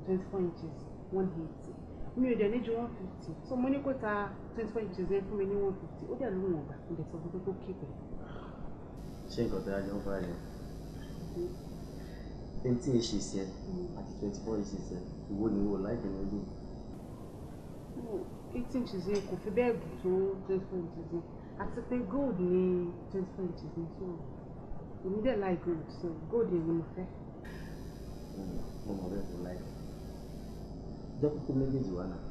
24 inches 180 mi ò dẹ̀ ní ju 150 so mo ní kó ta 24 inches yẹn fún mi ní 150 ó dẹ̀ ló wọ̀n gbà mo dẹ̀ sọ fún pé kó kéèpẹ̀. ṣé nǹkan tó yájọ́ ń fà yẹn 20 inches yẹn àti 24 inches yẹn ìwọ ni wò láìpẹ́ ní ojú. 18 inches yẹn kò fi bẹ́ẹ̀ gùn tó 24 inches yẹn àti pé gold ní 24 inches yẹn so èmi dẹ̀ like gold so gold yẹn ni mo fẹ́. mo mọ̀ bẹ́ẹ̀ fún láì jẹ́ kókó méjèèjì wá náà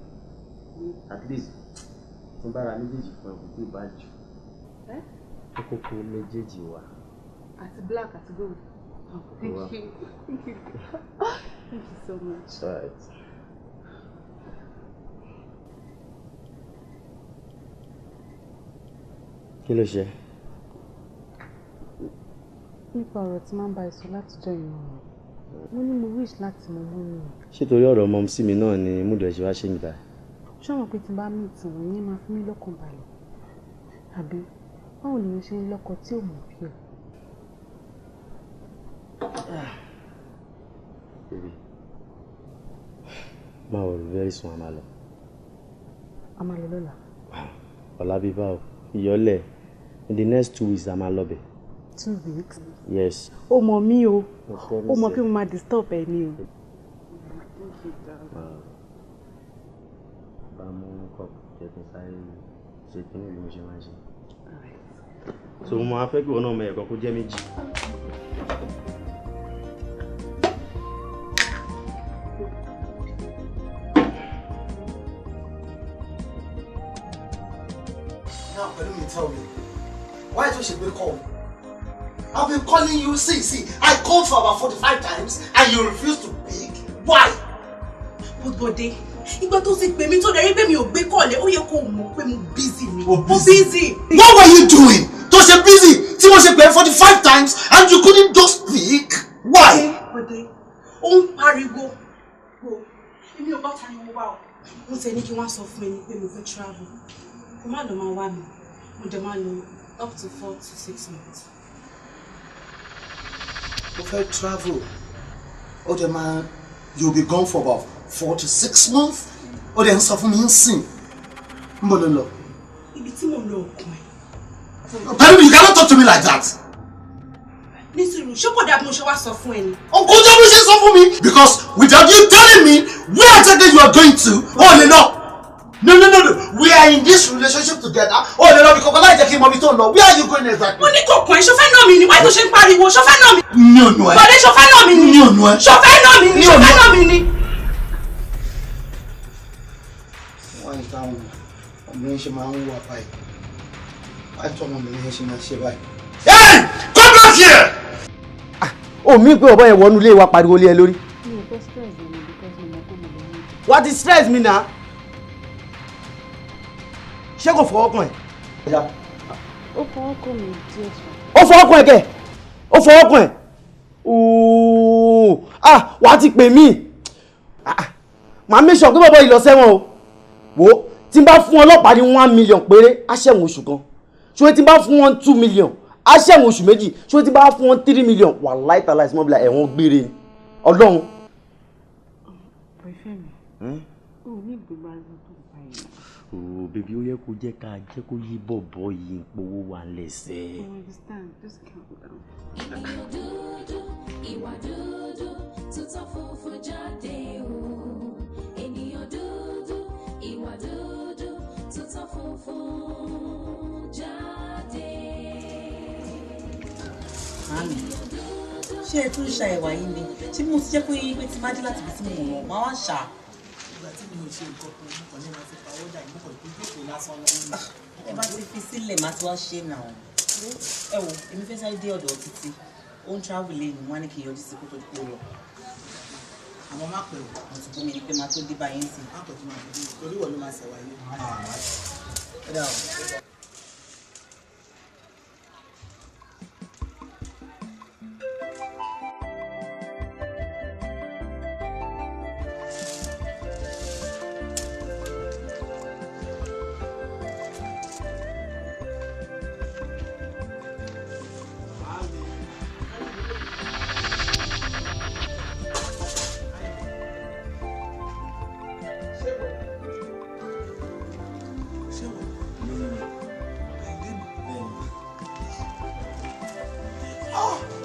at least tí n bá ra méjèèjì fún ẹ̀kú tó bá jù kókó méjèèjì wá. àti black àti gold. Oh, thank you. Thank you. Thank you so much. All right. Kí ló ṣe? Nípa ọ̀rọ̀ tí máa ń bá ẹ sọ látijọ́ ìmọ̀ rẹ̀. Mo ní mo wish láti mọ mọ́ mi. Ṣé torí ọ̀rọ̀ ọmọ sí mi náà ni múdù ẹ̀ ṣe wá ṣe ń gbà? Ṣé àwọn pé tí n bá mí ìtàn yẹn máa fi mí lọ́kàn balẹ̀? Àbí báwo ni mo ṣe ń lọ́kọ tí ò mọ̀ bí ẹ̀? Baby, máa wọ̀ very soon a máa lọ. A máa lọ lọ́la. Ọ̀la bíbá o, ìyọ́lẹ̀. In the next 2 weeks, a máa lọ bẹ̀. 2 weeks? Yes. Ó mọ̀ mí o. Ó mọ̀ pé mo máa disturb ẹ ní o. Bá mú kọ́ọ̀pù jẹ́ kí n sáré ṣe kí ní ìlú mo ṣe máa ṣe. So mo máa fẹ́ kí wọn náà mọ ẹ̀kọ́ kó jẹ́ méjì. Now, let me tell you, why don't you be called? I've been calling you, see, I called for about 45 times and you refuse to pick. Why? Bode, ìgbà tó sì pè mí tó dẹ̀ rí pé mi ò gbé kọ́ọ̀lẹ̀, ó yẹ kó mọ̀ pé mo busy ni. Mo busy. What were you doing? Tó ṣe busy, tí mo ṣe pè 45 times and you couldn't just pick. Why? Bode, ó ń pariwo. Èmi ò bá pariwo wá o. Mo tẹ̀ ní kí wọ́n sọ fún ẹni pé mo fẹ́ travel. Kò má lọ máa wá mi, mo dẹ̀ máa lọ up to 4 to 6 months. You fẹ́ travel. Oh, the man, you'll be gone for about 4 to 6 months. Oh, then sọ fún mi ń sìn. Mo lọ lọ. Ibi tí mo lọ òkun ẹ̀. Pẹ̀lú you cannot talk to me like that. Nísìrò, ṣé kò dáa bí mo ṣe wá sọ fún ẹni? Uncle Jobu ṣe sọ fún mi. Because without you telling me where exactly you are going to, oh, lè lọ. No. We are in this relationship together. Oh, no, because I like to mommy don't know. Where are you going exactly? Mo ní kò kàn ẹ́, ṣó fẹ́ nà mí ni? Why tó ṣe ń pariwo? Ṣó fẹ́ nà mí? No. Bọ̀dé ṣó fẹ́ nà mí ni? No. Ṣó fẹ́ nà mí ni? Ṣó fẹ́ nà mí ni? Wọ́n ń táwọn ọmọbìnrin ṣe máa ń wà báyìí. Wọ́n tọ́ ọmọbìnrin ṣe máa ṣe báyìí. Hey! Come back here! Ó mi pé ọ̀bọ yẹn wọnú ilé wa pariwo lé ẹ lórí. Mi ò fẹ́ stress mi because mo mọ̀ pé mo lè ní. What is stress mi na? Ṣé kò fọwọ́ kàn ẹ́? Ó fọwọ́ kàn mí díẹ̀ ṣá. Ó fọwọ́ kàn ẹ́ kẹ̀? Ó fọwọ́ kàn ẹ́? Wàá ti pè mí. Màá make sure pé bàbá yìí lọ sẹ́wọ̀n o. Wo tí n bá fún ọlọ́pàá ní 1 million péré, á ṣẹ̀wọ̀n oṣù kan. Ṣé tí n bá fún wọn 2 million, á ṣẹ̀wọ̀n oṣù méjì. Ṣé tí n bá fún wọn 3 million, wàláhì tàláhì mọ́bìlà ẹ̀wọ̀n gbére ni. Ọlọ́run. Boyfriend mi. ní gbogbo ariwo tó bá yìí. Oh, baby, ó yẹ kó jẹ́ ká jẹ́ kó yí bọ̀bọ̀ yìí ń powó wa lẹ́sẹ̀. I understand, just calm down. Eniyan dudu, ìwà dúdú, tuntun funfun jáde o. Eniyan dúdú, ìwà dúdú, tuntun funfun jáde. Màámi, ṣé ẹ tún ṣa ẹ̀wà yìí ni? Ṣé mo ti jẹ́ pé pé tí má dé láti ibi tí mo wọ̀ máa wá ṣá? ìgbà tí mi ò ṣe nǹkan kan mo kàn ní ma fi pawọ́ dà ní kò tó jókòó lásán lọ́wọ́. Ẹ bá ti fi sílẹ̀ máa ti wá ṣe náà. Ẹ wo, èmi fẹ́ sáré dé ọ̀dọ̀ Títí. Ó ń travel lẹ́nu, wọ́n á ní kí n yọjú sí kó tó kó lọ. Àmọ́ má pẹ́ o, mo ti fún mi ní pé máa tó dé báyìí ń sìn. má pẹ̀ tó máa fi dé torí wọ́n ló máa ṣẹ̀wá yìí. Ó dà o.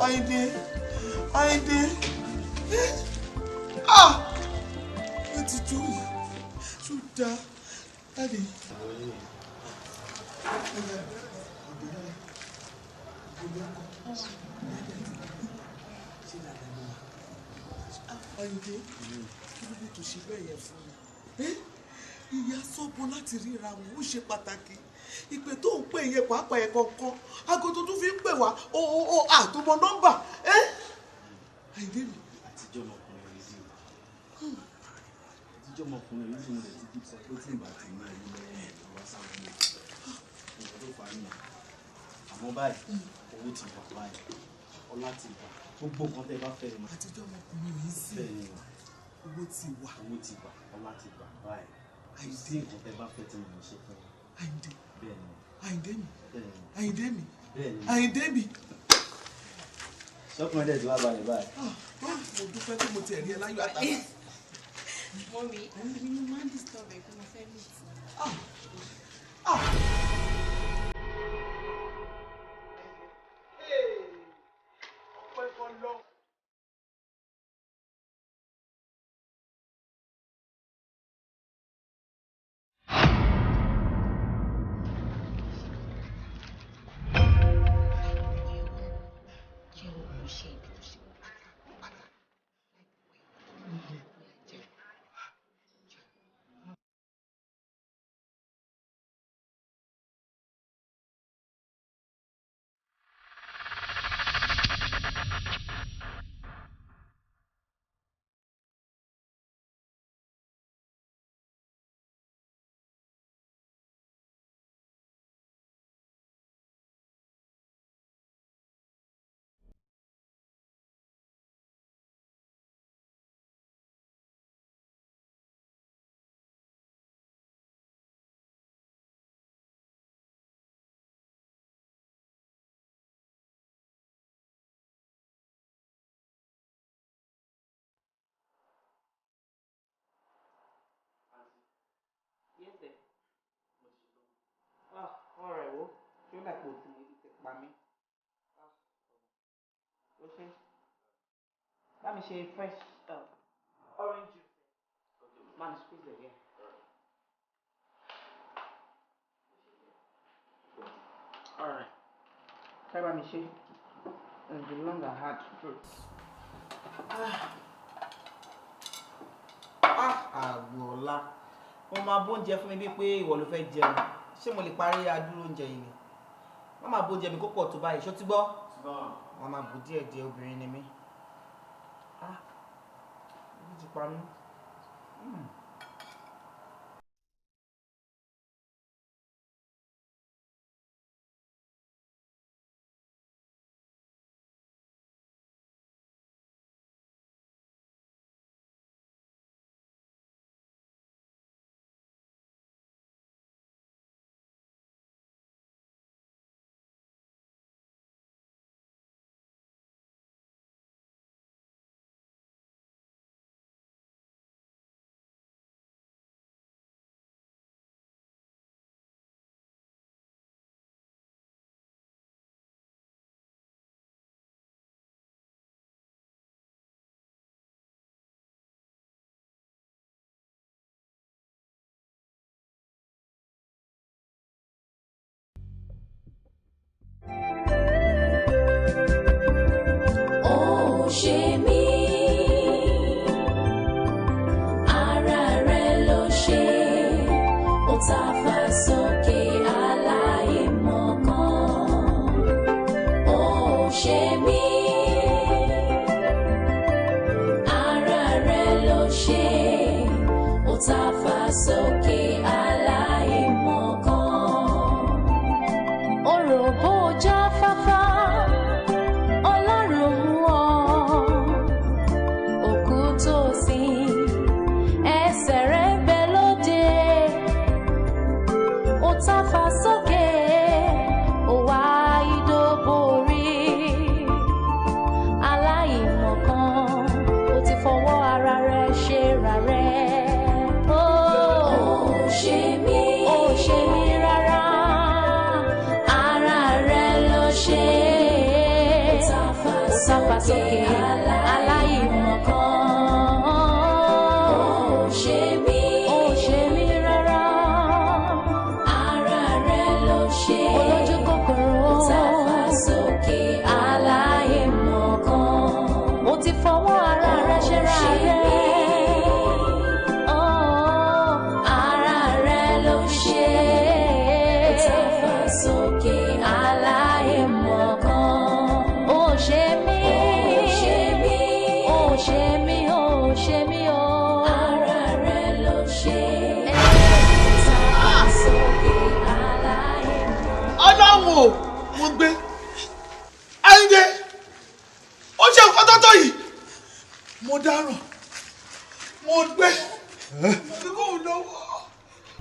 Àyìndé, Àyìndé, ó ti jó yìí, tó dáa, láti. Àyìndé, kí ló dé tó ṣe bẹ́ẹ̀ yẹn fún mi? Ìyá sọ́bọ̀ láti ríra wọn ó ṣe pàtàkì. Ìpè tó ń pè yẹn pàápàá ẹ̀ kọ̀ọ̀kan aago tó tún fi ń pè wá àtúmọ̀ nọ́mbà. Àyìndé mi. Àtijọ́ ọmọkùnrin rí sí o. Àtijọ́ ọmọkùnrin rí sí mo lè ti kí sọ pé tí ìgbà tí ní ẹni lẹ́yìn ìwà sáwọn ilé nǹkan tó fà á nìyẹn. Àmọ́ báyìí owó ti wà báyìí ọlá ti wà gbogbo nǹkan tẹ́ bá fẹ́ ẹ mọ́. Àtijọ́ ọmọkùnrin yìí sí. Bẹ́ẹ̀ ni wà. Owó ti wà. Owó ti wà ọlá ti wà báyìí. Àyìndé. Nǹkan tẹ́ bá fẹ́ tí mo lè ṣe fún yín. Àyìndé. Bẹ́ẹ̀ ni. Àyìndé mi. Bẹ́ẹ̀ ni. Àyìndé mi. Bẹ́ẹ̀ ni. Àyìndé mi. Sọ́kùnrin dẹ̀ ti wá balẹ̀ báyìí. Mo dúpẹ́ pé mo ti ẹ̀rí ẹ láyọ̀ àtàlà. Mọ́mí, èmi ni máa ń disturb ẹ̀ kó mo fẹ́ meet. Yes, sir. All right, well, ṣé ó dàpọ̀ tí mo ti pa mí? Ó ṣe. Bá mi ṣe fresh orange juice. Bá mi squeeze it, yeah. All right. Try bá mi ṣe. And the long and hard fruits. Àgbọ̀ọ́lá. Mo máa bóúnjẹ fún mi bíi pé ìwọ ló fẹ́ jẹun. Ṣé mo lè parí adúró oúnjẹ yìí ni? Wọ́n máa bóúnjẹ mi kó pọ̀ tó báyìí. Ṣó ti gbọ́? Wọ́n máa bù díẹ̀ díẹ̀, obìnrin ni mí. Ibi ti pa mí. ó tàfà sókè ó wá ìdóborí aláìmọ̀kan ó ti fọwọ́ ara rẹ̀ ṣe ra rẹ̀ ó ṣe mí rárá ara rẹ̀ ló ṣe ó tàfà sókè aláìmọ̀kan ó ṣe mí rárá ara rẹ̀ ló ṣe olójú kòkòrò ó tàfà sókè aláìmọ̀kan ó ti fọwọ́ ara rẹ̀ ṣe ra rẹ̀ ara rẹ̀ ló ṣe ó tàfà sókè aláìmọ̀kan ó ṣe mí ó ara rẹ̀ ló ṣe ó tàfà sókè aláìmọ̀kan. Ọlọ́run mo gbé Ayinde ó ṣe nǹkan tó tó yìí mo dáràn mo gbé mo kò lọ́wọ́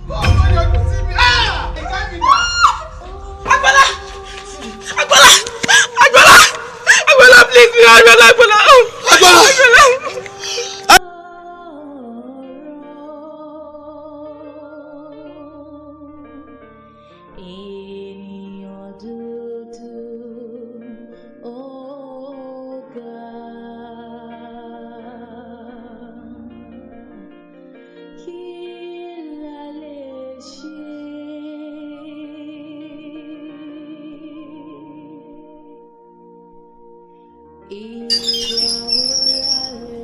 kó o má yọjú sí mi ìka mi dà. Agbala please Agbala. Eniyan dudu oga kí la lè ṣe ìwà wo la lè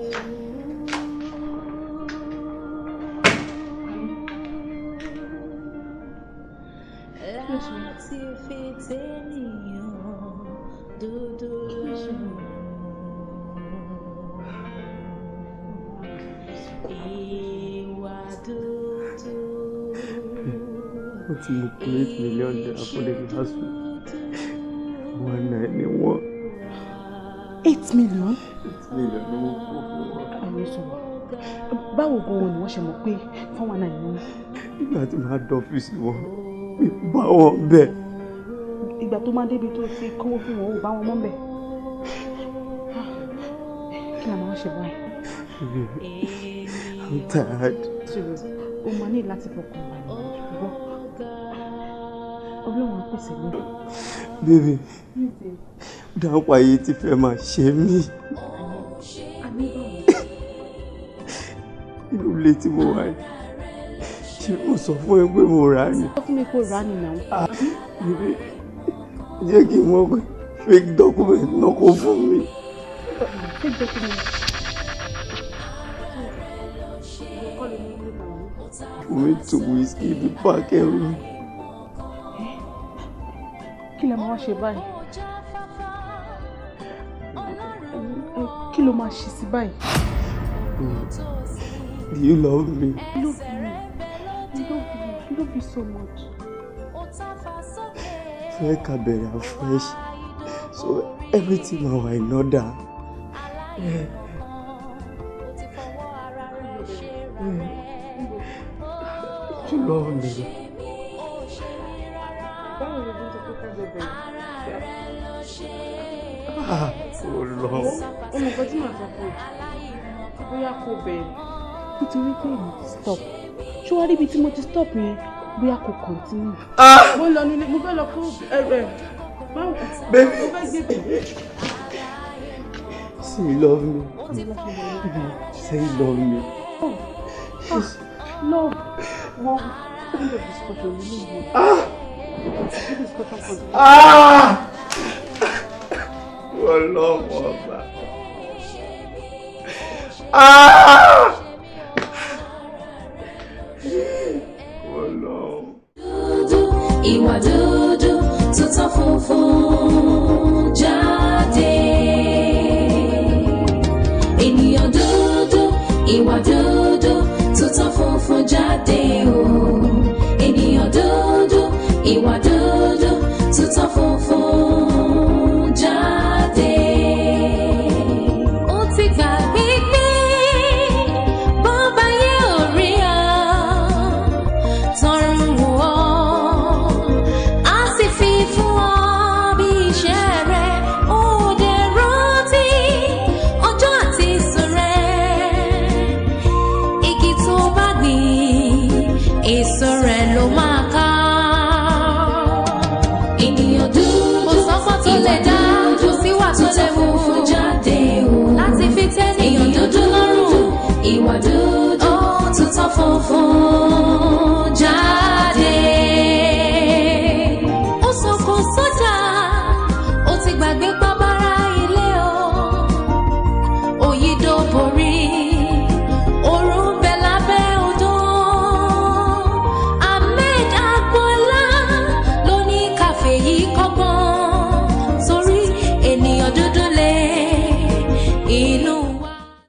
láti fi tẹ́nìyàn dúdú lọ́rùn. Ìwà dúdú. Ó ti mú $8 million fún lè lásù. Wọ́n náà ní wọ́n. 8 million? 8 million ni wọ́n kó fún wọn. Àwọn ìṣòro. Báwo gan-an ni wọ́n ṣe mọ̀ pé 419 ni wọ́n? Nígbà tí màá dọ̀ ọ́fíìsì wọn, bá wọn bẹ́ẹ̀. Ìgbà tó máa débi tó ti kówó fún wọn ò bá wọn mọ́ bẹ́ẹ̀. Kí ni àwọn ṣe báyìí? I'm tired. Serious, o máa ní láti fọkàn wà ní ṣùgbọ́n Ọlọ́run á pèsè ní. Baby, dáhùn ayé ti fẹ́ máa ṣe mí. Inú ilé tí mo wà yìí, ṣé mo sọ fún ẹ pé mo rà á ni? Sọ fún mi pé o rà á nìyàwó. Baby, jẹ́ kí n mọ̀ pé fake document náà kò fún mi. Fake document. For me to whiskey the back ẹrù. Kí lẹ máa wá ṣe báyìí? Kí ló máa ṣe sí báyìí? Do you love me? I love you. I love you so much. Fẹ́ ká bẹ̀rẹ̀ afresh, so everything now I know that. You love me. Báwo ló dé sọ pé ká bẹ̀rẹ̀? Oh Lord. Ọmọ nǹkan tí màá sọ fún ẹ, bóyá kò bẹ̀rẹ̀. Nítorí pé èmi ti stop. Ṣé wàá rí ibi tí mo ti stop yẹn? Bóyá kò continue. Mo lọ nílé, mo fẹ́ lọ kó báwo? Baby. Mo fẹ́ gbé bẹ̀rẹ̀. Say you love me. Say you love me. Love. Well, end of discussion. We need you. This discussion continue. Ọlọ́run ọba. Ọlọ́run. Ìwà dúdú tó tán funfun jáde. Ènìyàn dúdú, ìwà dúdú tó tán funfun jáde o. Ènìyàn dúdú, ìwà dúdú tó tán funfun jáde. Ó ti gbàgbé pé bọ́ba yẹ orí ọ, tọrùn wọ̀ ọ́. kọ́gbọ́n.